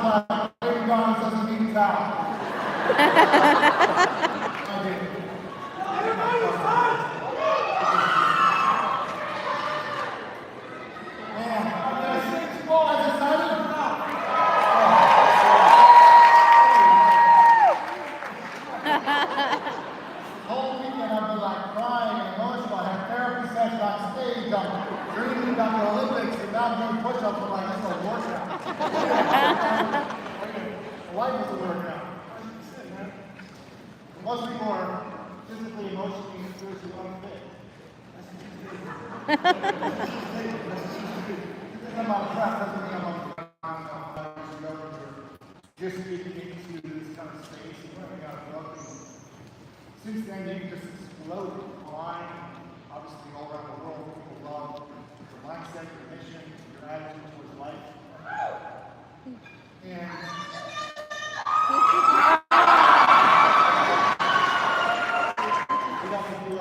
time. Baby goggins doesn't mean towel. Dreaming about the Olympics and now doing push-ups. I'm like, that's a workout. Life is a workout. Most people are physically, emotionally, and spiritually unfit. I'm on track, doesn't mean I'm on just getting into this kind of space and learning how to love things. Since then, you just exploded online, obviously all around the world. People love your mindset, your mission, your attitude towards life. And we got to do,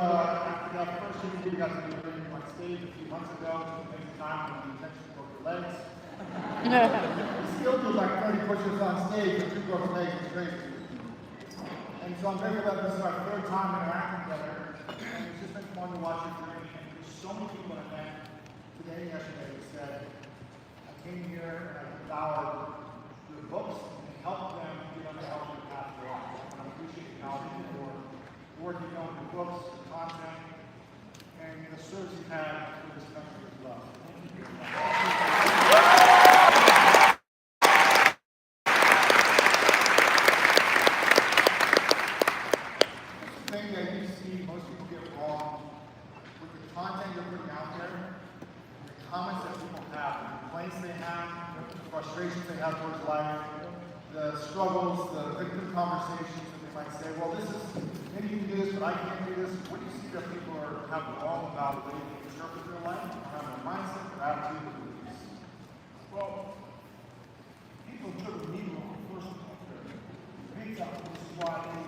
the first interview we got to do on stage a few months ago. Maybe time when the intention to broke your legs. We still do like 30 push-ups on stage with 2 broken legs. It's crazy. And so I'm very glad this is our 3rd time interacting together. And it's just been fun to watch your journey. And there's so many people I met today and yesterday who said, I came here and I devoured your books and helped them get on the healthy path for life. And I appreciate the knowledge and the work you've done with the books, the content, and the service you've had for this country as well. Thank you very much. Comments that people have, the complaints they have, the frustrations they have towards life, the struggles, the victim conversations that they might say, well, this is, maybe you can do this, but I can't do this. What do you see that people have wrong about the way they interpret their life, or have their mindset, their attitude, their beliefs? Well, people interpret me wrong, first of all. Big time. This is why they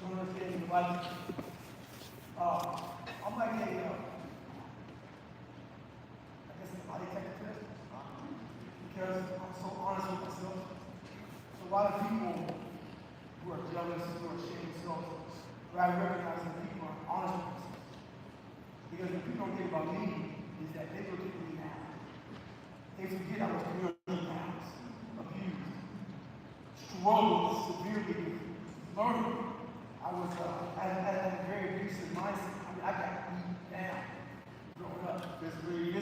don't understand the life. I'm like a body type test because I'm so honest with myself. So a lot of people who are jealous, who are ashamed of themselves, but I recognize that people are honest with themselves. Because what people don't think about me is that they look at me now. They forget I was 300 pounds, abused, struggled severely with learning. I was at a very abusive mindset. I mean, I got beat down growing up, physically,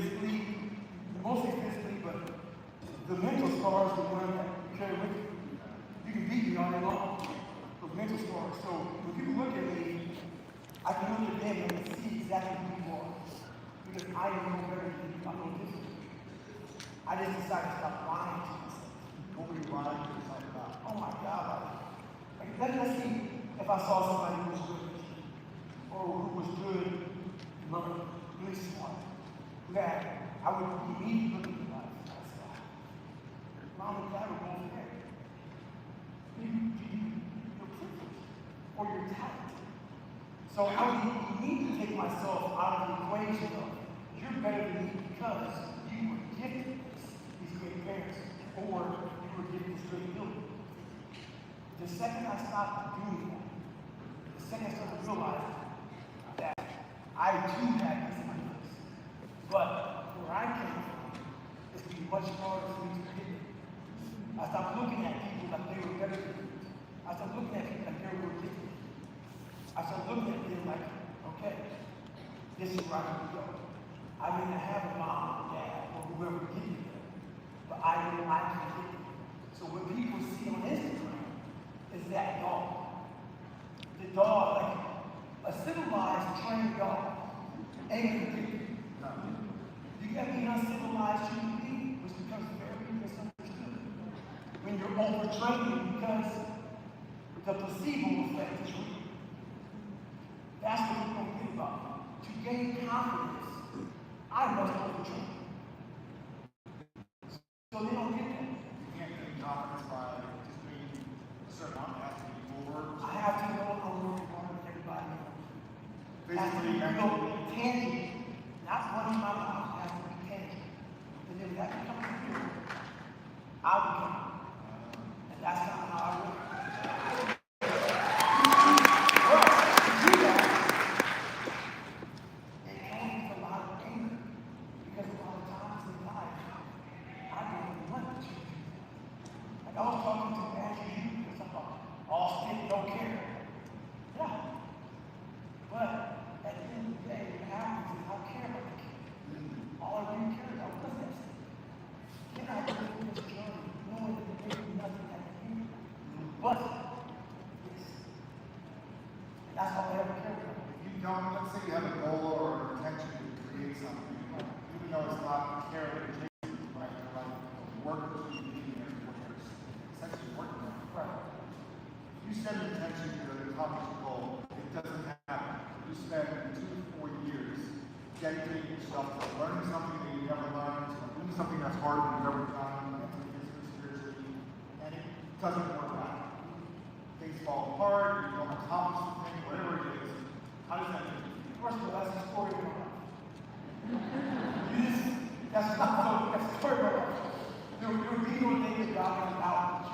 mostly physically, but the mental scars, the one that you carry with you. You can beat me all day long. Those mental scars. So when people look at me, I can look at them and see exactly who you are. Because I am no better than you. I'm no different. I just decided to stop lying to myself. What were you lying to yourself about? Oh my God. Let's see if I saw somebody who was good or who was good, really smart. That I would immediately look at the life and say, Mom and Dad were both there. You're privileged or you're talented. So I would immediately take myself out of the equation of you're better than me because you were gifted these great parents or you were gifted this great ability. The second I stopped doing that, the second I started to realize that I too had this in my place. But where I came from, it's been much harder for me to get there. I stopped looking at people like they were better than me. I started looking at people like they were gifted. I started looking at them like, okay, this is where I need to go. I may not have a mom or dad or whoever to get me there, but I know I can get there. So what people see on Instagram is that dog. The dog, like a civilized, trained dog, ain't gonna get you. You get me uncivilized human being, which becomes very misunderstood. When you're overtrained because the placebo effect is real. That's what you don't think about. To gain confidence, I must overtrain. So they don't get that. You can't gain confidence by just being a certain amount. It has to be more. I have to know I'm working harder than everybody else. Physically, tangible. Not running my mouth, it has to be tangible. And then that becomes real. I become Like I was talking to Andrew you because I'm all stick, no care. Yeah. But at the end of the day, what happens is I don't care about the kid. All I really care about was this. Can I go through this journey knowing that there is nothing I can do but this? And that's all I ever care about. If you don't, let's say you have a goal or an intention to create something, even though it's not care or chasing, right? You're like workers who need here, what you're essentially working on. Right. If you set an intention to accomplish a goal, it doesn't happen. You spend 2 to 4 years dedicating yourself to learning something that you never learned, to doing something that's hard that you've never done, mentally, physically, spiritually, and it doesn't work out. Things fall apart, you don't accomplish the thing, whatever it is. How does that make you feel? First of all, that's the story of my life. That's not so, that's the story of my life. There would be no thing that God was out.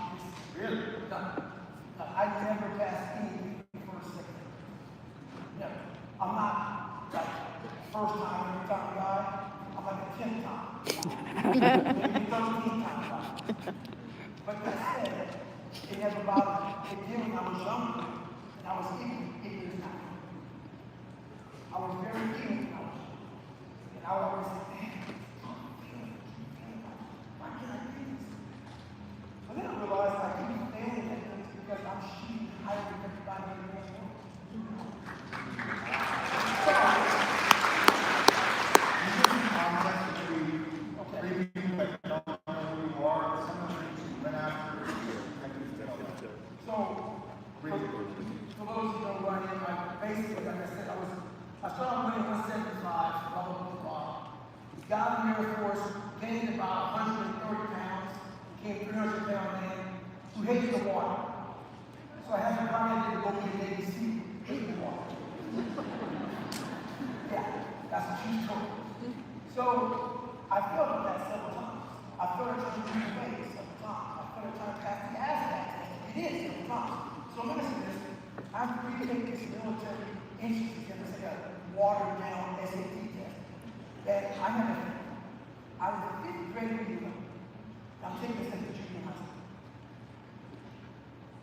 Really? I never passed anything for a second. Never. I'm not like first time every time God. I'm like the 10th time. Maybe 13th time God. But that said, it never bothered me. Again, when I was younger, and I was ignorant now. I was very ignorant when I was young. And I would always say, man, why can't I do this? But then I realized I keep failing at things because I'm shooting higher than everybody in the world. For those who know who I am, basically, like I said, I started running 175, blah, blah, blah, blah. Got in the Air Force, gained about 130 pounds, became 300 pound man who hated the water. So I had to finally to go to the Navy SEAL, hated the water. Yeah, that's a true story. So I failed at that several times. I failed at trying to read away several times. I failed at trying to pass the ASVAB test. It is several times. So listen to this. After we take this military institute and it's like a watered down SAT test, that I was a 5th grade year. I'm taking this as a junior high school.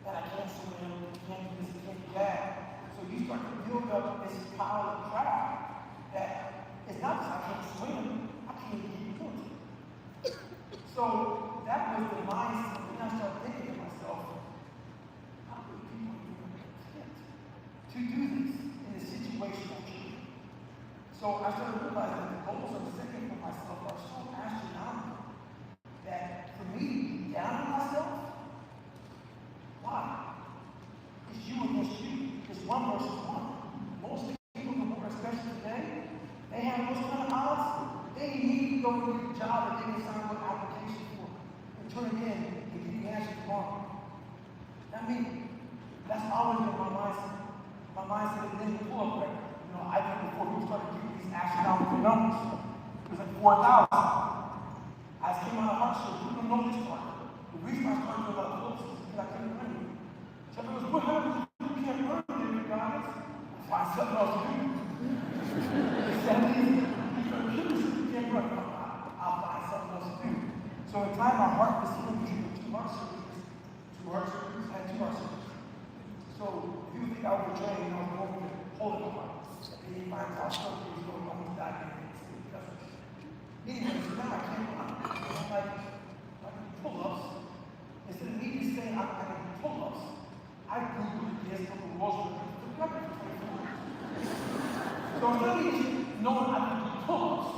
And I can't swim, can't do this, can't do that. So you start to build up this pile of crap that it's not just I can't swim, I can't even keep doing it. So that was the mindset. And I started thinking to myself, how many people are going to do this in a situation like this? So I started realizing that the goals I'm setting for myself are so astronomical that for me to be down on myself, why? It's you against you. It's 1 versus 1. Most people in the world, especially today, they have those kind of odds. They need to go and get a job that they can sign an application for and turn it in and get the answer tomorrow. I mean, that's always been my mindset. My mindset is then pull up record. You know, I think before we started getting these astronomical numbers, it was like 4,000. I came out of high school, we don't know this part. The reason I started doing a lot of books is because I couldn't run it. So it was, what happens if you can't run it, guys? Find something else to do. It's that easy. You can't run. I'll find something else to do. So in time, my heart was healing between 2 heart surgeries. 2 heart surgeries? I had 2 heart surgeries. So if you think I overtrained, I was going to hold it apart. And he finds out something was going on with that. Anyways, now I can't run. I'm like, I can pull-ups. Instead of me just saying I can do pull-ups, I Googled this from the world's record for 24 hours. So instead of me just knowing I can do pull-ups,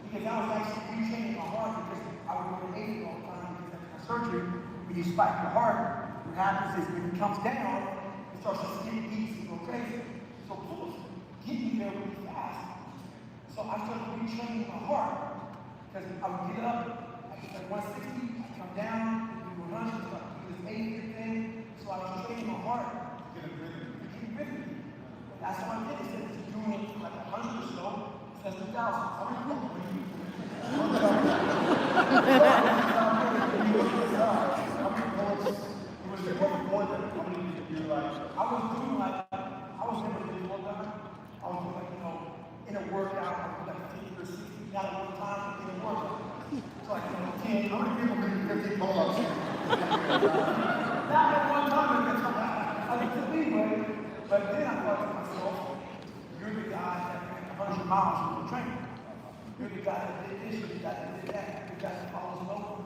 because I was actually retraining my heart because I would go to Navy all the time because after my surgery, when you spike your heart, what happens is when it comes down, it starts to skip beats and go crazy. So pull-ups get me there really fast. So I started retraining my heart. Because I would get up, I get like 160, I come down, do 100, start to do this 80 thing. So I was training my heart to get a rhythm. And that's what I did. Instead of just doing it like 100 or so, it's 2,000. How many bullets? It was more than how many did you do like? I was doing like, I was never really well done. I was doing like, you know, in a workout, I would do like 50 or 60, not at one time, in a workout. So like, you know, 10, How many people can do 50 pull-ups? Not at one time, I looked at leeway, but then I thought to myself, you're the guy that ran 100 miles with the train. You're the guy that did this, you're the guy that did that, you're the guy that follows over.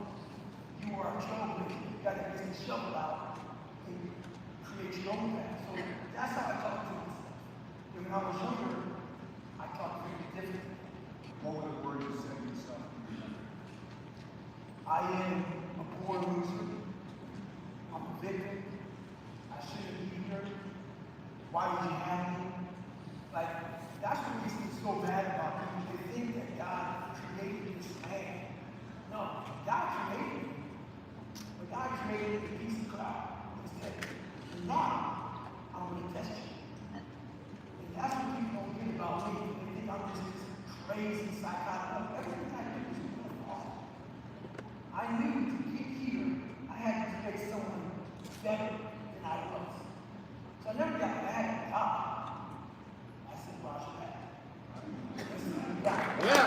You are a trailblazer. You got to get the shovel out and create your own path. So that's how I talk to myself. When I was younger, I talked very differently. What were the words you said to yourself? I am a poor loser. I'm a victim. I shouldn't be here. Why did you have me? Like, that's what makes me so mad about people. They think that God created this man. No, God created me. But God created a piece of cloud. He said, now I'm going to test you. And that's what people don't get about me. They think I'm just this crazy psychotic. Everything I do is really awesome. I knew to get here, I had to make someone better than I was. So I never got mad at God. I said, watch that. Yeah.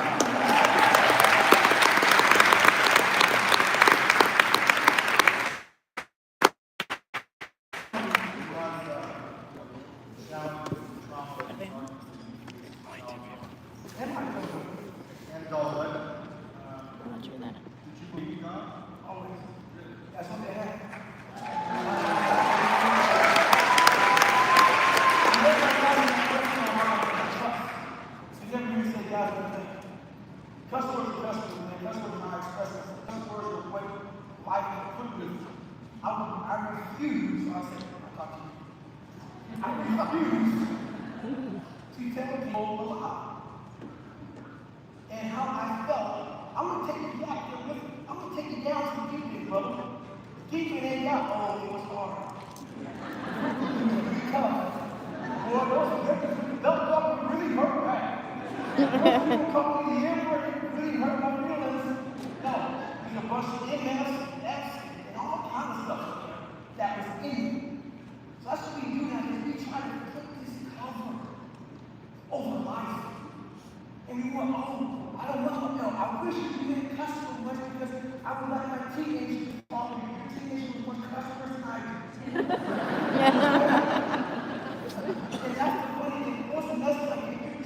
And adulthood. Roger that. Did you believe God? Always. That's what they had. So you never even say God's good thing. Cuss words are cuss words, man. Cuss words are not expressive. Cuss words are what life can put with. I refuse, I said, I'll talk to you. I refuse to tell people a lie. And how I felt, I'm going to take you back there with me. I'm going to take you down to the deep end, brother. The deep end ain't got, oh, it was hard. Because, boy, those victims with the belt buckle really hurt bad. Those people come in the air where it really hurt my feelings. No, there's a bunch of MS, Fs, and all kind of stuff that was in me. So that's what we do now, is we try to put this cover over life. And we were, oh, I don't know, no, I wish you didn't cuss so much because I would like my teenagers to follow you. Your teenagers were more customers than I do. And that's the funny thing. What's the message like?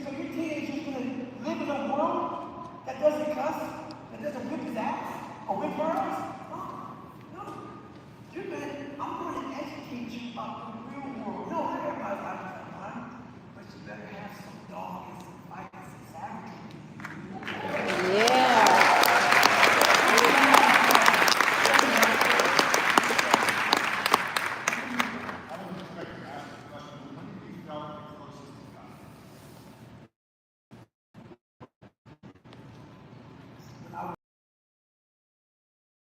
So your teenager's going to live in a world that doesn't cuss, that doesn't whip his ass, or whip her ass? No. You're going to, I'm going to educate you about the real world. No, not everybody's like that, right? But you better have some dog and some fight and some savagery. Yeah. I wasn't expecting to ask this question, but when did you feel the closest to God? When I was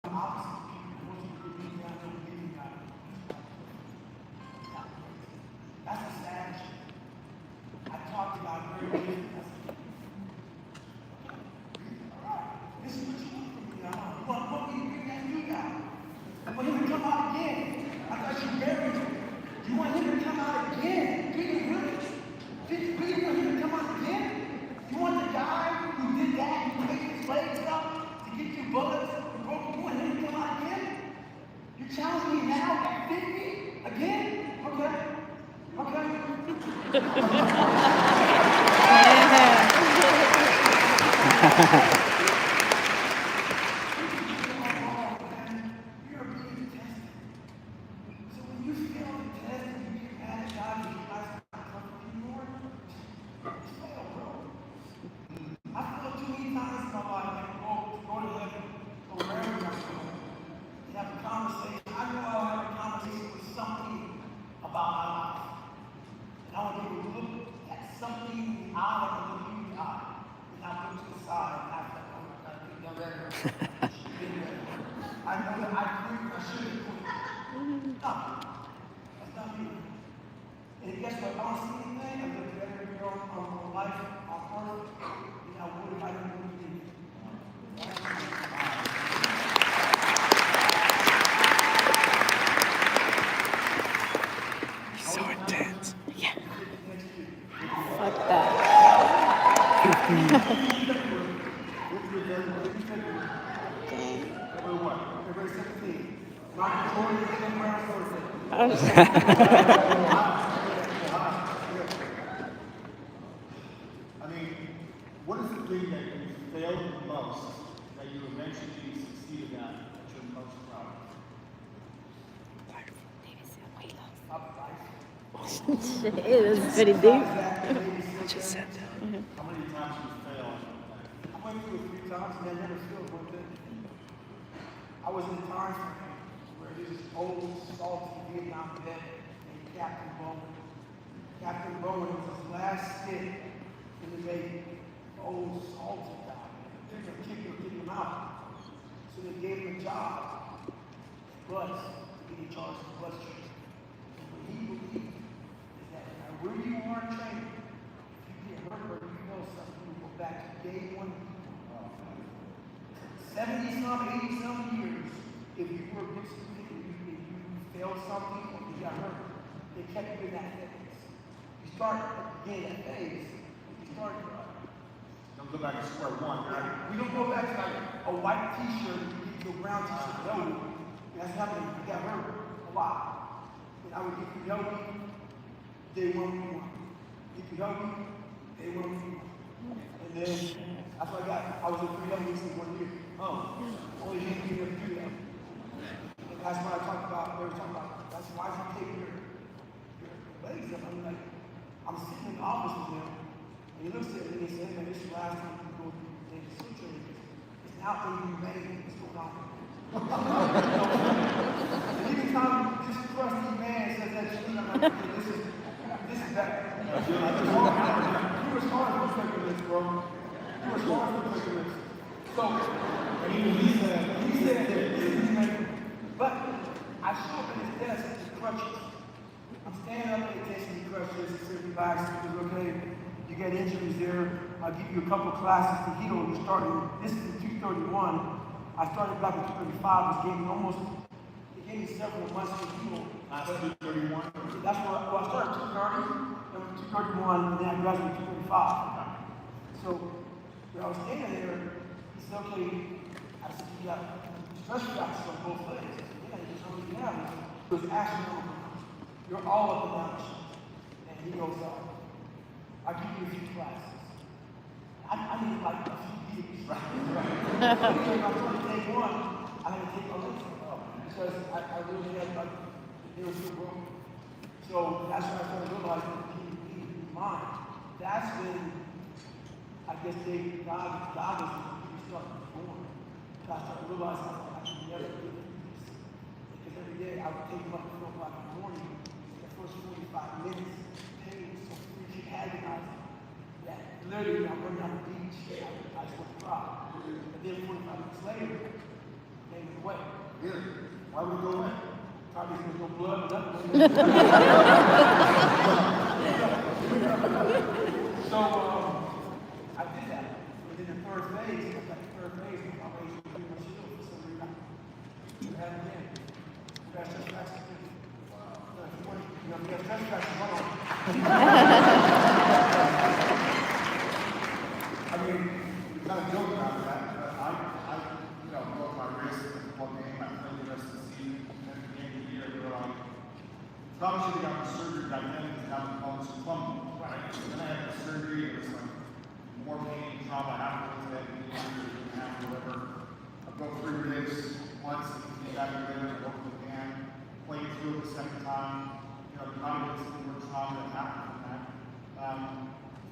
opposite of people, wasn't good me down, don't give me God. That's a savage. I talked about very different. This is what you want from me. You want me to bring that new guy. I want him to come out again. I thought you buried him. You want him to come out again? Do you really? Did you really want him to come out again? You want the guy who did that, who made his legs up to get you bullets and broke, you want him to come out again? You challenge me now at 50? Again? Okay. You're being tested. So when you fail the test and you get mad at God and you guys not come anymore, you fail, bro. I failed too many times in my life, like go to heaven, or wherever I'm going, and have a conversation. I know I'll have a conversation with something about my life. And I want you to look at something in the eye like I look you in the eye. And I'll look to the side and I'll be like, oh my God, I think y'all better. I know that I quit, I should have quit. No, that's not I mean, what is the thing that you failed the most that you eventually succeeded at that you're most proud of? That's pretty deep. Just said that. How many times you failed? I went through it 3 times and I never failed one bit. I was in times where there's this old, salty Vietnam vet named Captain Bowman. Captain Bowman was his last stick in the Navy. Old, salty guy. They're going to kick him out. So they gave him a job. Bus, to be in charge of the bus training. And what he believed is that no matter where you are in training, if you get hurt or you know something, you go back to day one. 70-some, 80-some years, if you were a good student, if you failed something or you got hurt, they kept you in that phase. You start at the beginning of that phase, you start Don't go back to square one, right? we don't go back to like a white t-shirt and get to a brown t-shirt. No, that's happening. You got hurt a lot. And I would get you healthy, day one, we won. Get you healthy, day one, we won. And then that's what I was in 3 health weeks in 1 year. Oh, only you can do that. And that's what I talked about. They were talking about. That's why you take your legs up. I mean, like, I'm sitting in the office with them, and he looks at me and he says, "Man, this is the last time you go through the sleep training because it's now inhumane what's going on." And even time this crusty man says that to me, I'm like, okay, this is better. You were smart for taking this, bro. You were smart for taking this. So, And even he said, but I show up at his desk with crutches. I'm standing up at the desk with crutches and said, "Relax, it's okay. You get injuries there. I'll give you a couple classes to heal. You're starting. This is in 231. I started back in 235. It gave me several months to heal. last 231. That's where I started 230, then 231, and then I graduated 235. So when I was standing there, he said, "Okay," I said, "You got stress fractures on both legs." I said, "Yeah, you told me you have it." It was astronomical. You're all up and down the street. And he goes, "I'll give you a few classes." I need like a few years. Right. I started day one, I had to take my legs off because I really had like, they were too broken. So that's when I started realizing that he was mine. That's when I guess God was starting to born. So I started realizing I could never do this. Because every day I would take him up at 4 o'clock in the morning, the first 45 minutes, pain was so freaking agonizing that literally I'm running on the beach, I just want to cry. And then 45 minutes later, they went away. Really? Why would it go away? Probably because there's no blood or nothing. So I did that. But in the third phase, I got the third phase, my waist was pretty much healed for some reason. You had it again. You got stress fractures. Wow. You got stress fractures, run on. I mean, we kind of joke about that, but I broke my wrist in one game. I played the rest of the season. And at the end of the year, we were like, probably should have gotten surgery back then because now we call this plumbing, right? So then I had the surgery. It was like more pain, trauma afterwards. I had to get injured and have whatever. I broke 3 ribs once, and came back together, and broke it again. Played through it the second time. Probably was more trauma that happened from that.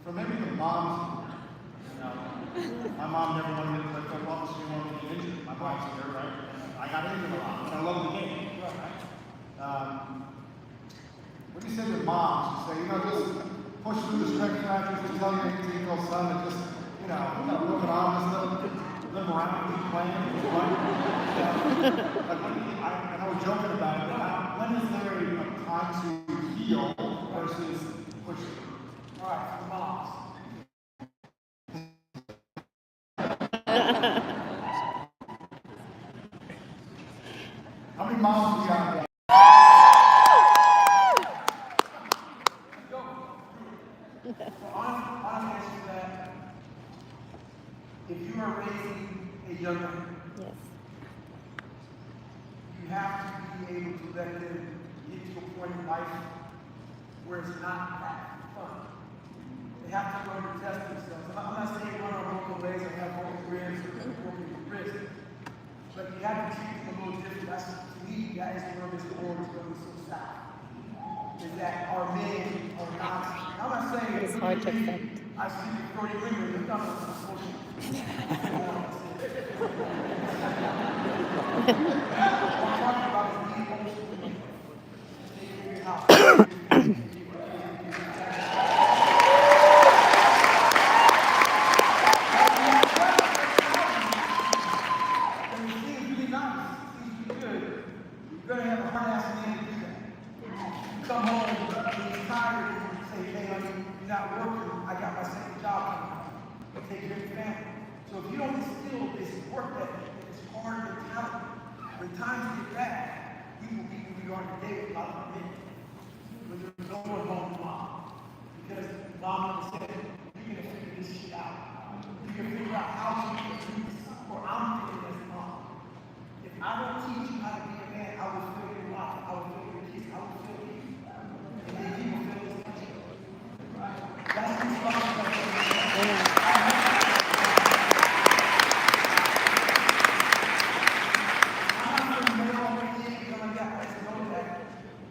For maybe the moms, my mom never wanted me to play football, she didn't want me to get injured. My mom's there, right? I got injured a lot, but I love the game. Right? What do you say to moms? You say, just push through the stretch factors, just tell your 18-year-old son to just, look it on, just live around, keep playing, keep running. And I was joking about it, but when is there a time to heal versus push through? All right, for moms. How many moms do you got? Honest answer to that, if you are raising a young man, Yes. you have to be able let them get to a point in life where it's not that fun. They have to learn to test themselves. I'm not saying run on broken legs or have broken ribs or broken wrists, but you have to treat them a little different. That's, to me, that is where this world is going so south. Is that our men are not. I'm not saying It's hard to accept. I see the 30 women, they're not on social. Come home, when he's tired, and say, hey, honey, you're not working, I got my second job coming up. You take care of your family. So if you don't instill this work ethic, this hard mentality, when times get bad, we will be who we are today with a lot of men. But there's no one home to mom. Because mom said, you're going to figure this shit out. You're going to figure out how to do this, or I'm doing this mom. If I don't teach you how to be a man, I will fail your life. I will fail your kids. I will fail you. And then you will fail this country. That's the responsibility. I'm not going to make all my kids because I got to know that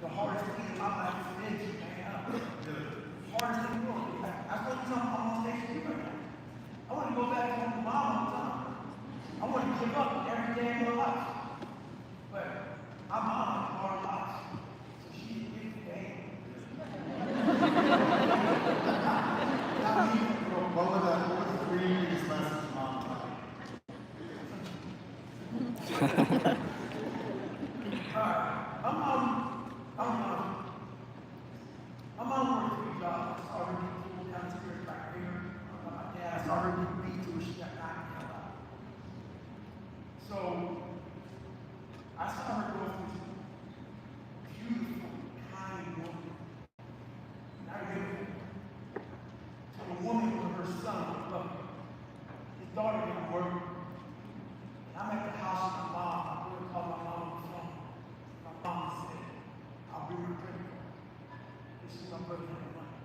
the hardest thing in my life is men to man up. The hardest thing in the world. I told you something I'm on stage to you right now. I want to go back home to mom all the time. I want to give up every day of my life. But I'm on our lives. So she didn't give me the hand. What were the three biggest lessons mom taught you? I'm on working 3 jobs. I started getting pulled down to here back here. My dad started getting beat to a shit knocked me out. So I started going through this beautiful, kind woman. And I remember to a woman with her son, his daughter didn't work. And I'm at the house with my mom. I go to call my mom on the phone. My mom said, I'll bring her credit card. This is my brother and money.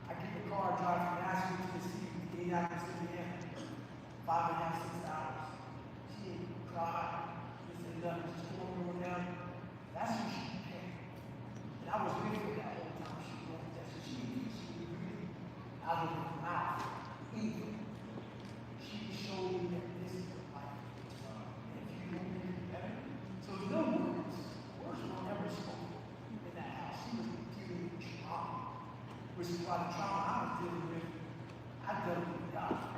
I get the car, drive from Nashville to the city, to Indianapolis, Indiana. 5.5, 6 hours. She cried. She said, nothing. Just come over and down. That's who she became. And I was with her that whole time. She was going that. So she really, out of her mouth, evil. She showed me that this is life. And if you don't make it better. So no words. Words were never spoken in that house. She was dealing with trauma. Which is why the trauma I was dealing with, I dealt with God.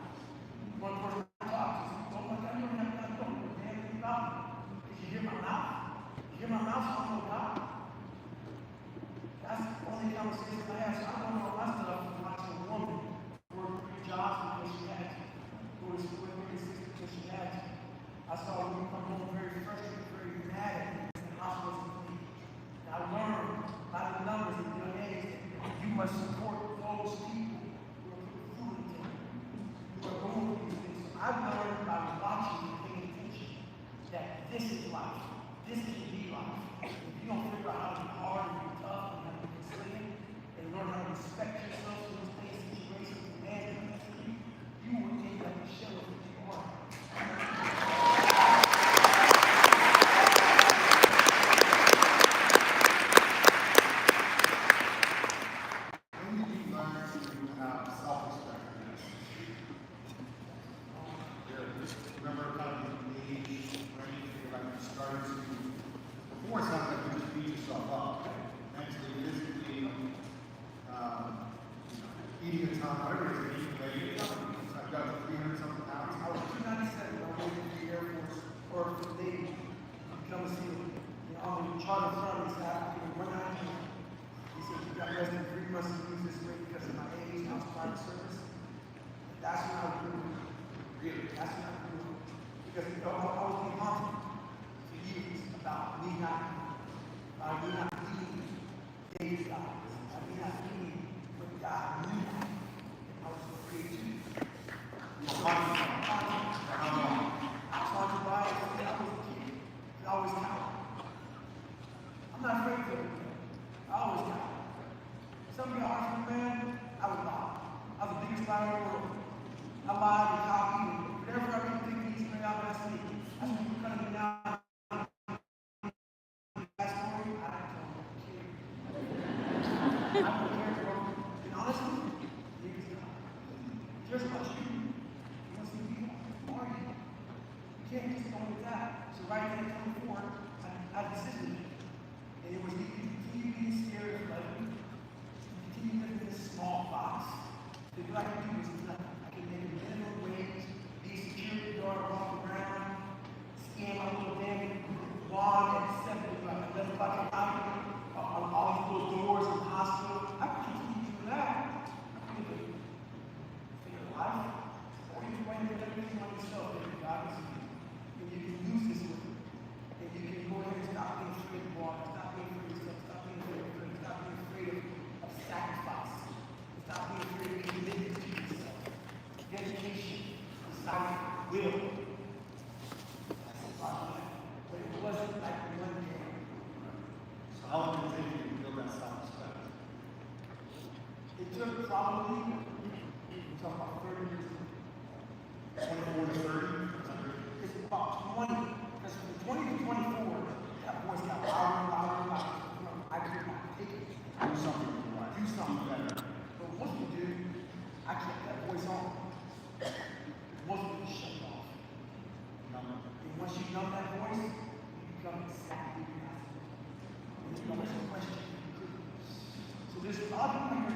One person I talked to said, oh my God, you don't have God, don't know anything about me. Did you hear my mouth? You hear my mouth, so I know God. That's the only conversation I had. So I don't know my stuff from watching a woman work 3 jobs because she had to. Go to school at 36 because she had to. I saw a woman come home very frustrated, very mad at me because the house wasn't clean. And I learned by the numbers at a young age that you must support those people who are putting food on the table. Who are going through these things. So I've learned by watching and paying attention that this is life. This can be life. If you don't figure out how to be hard and be tough and how to be resilient and learn how to respect yourself in those things, situations, and management, you will end up a shell of what you are. When did you learn to have self-respect? Remember kind of the age when you feel like you started to, before it's not like you just beat yourself up, right? Mentally, physically, eating a ton, whatever it is, eating weight, I've got to 300 something pounds. I was 297 when I went into the Air Force or for the Navy. Become a SEAL. You know, on the charter front, he said, I can do 190. He said, you got less than 3 months to lose this weight because of my age and I was private service. That's when I grew. Really, that's when I grew. Because you know, I was being haunted for years about me not eating David's diets. Me not eating what God knew. I was afraid to. I was haunted by it since I was a kid. I was coward. inside the world. I lied and copied and whatever I can think these straight out of my sleep. That's what you're cutting me now. That story, I don't care. I don't care, bro. And honestly, niggas cares about you. He wants to be who are you? You can't just go with that. So right there at 24, I desisted. And it was you continue being scared of life. You continue living in this small box. The what I can do is nothing. I can make a minimum wage, be a security guard, walk around, scan my little damn log at 11 o'clock at night on all these little doors in the hospital. I can continue doing that. I can live a life. Or you can wait and everything on yourself that God is you. And you can use this with it. And you can go ahead and stop being afraid of water, stop being afraid of stuff, stop being afraid of food, stop being afraid of sacrifice, stop being afraid of committing to yourself. Dedication, desire, will. That's the problem. But it wasn't like one day. So how long did it take you to build that self-respect? It took probably, we're talking about 30 years. 24 to 30? It's about 20. Because from 20 to 24, that voice got louder and louder and louder. I could not take it. Do something with your life. Do something better. But once we do, I kept that voice on. It wasn't going to shut it off. And once you numb that voice, you become exactly who you have to be. And there's no question you could. So there's a lot of people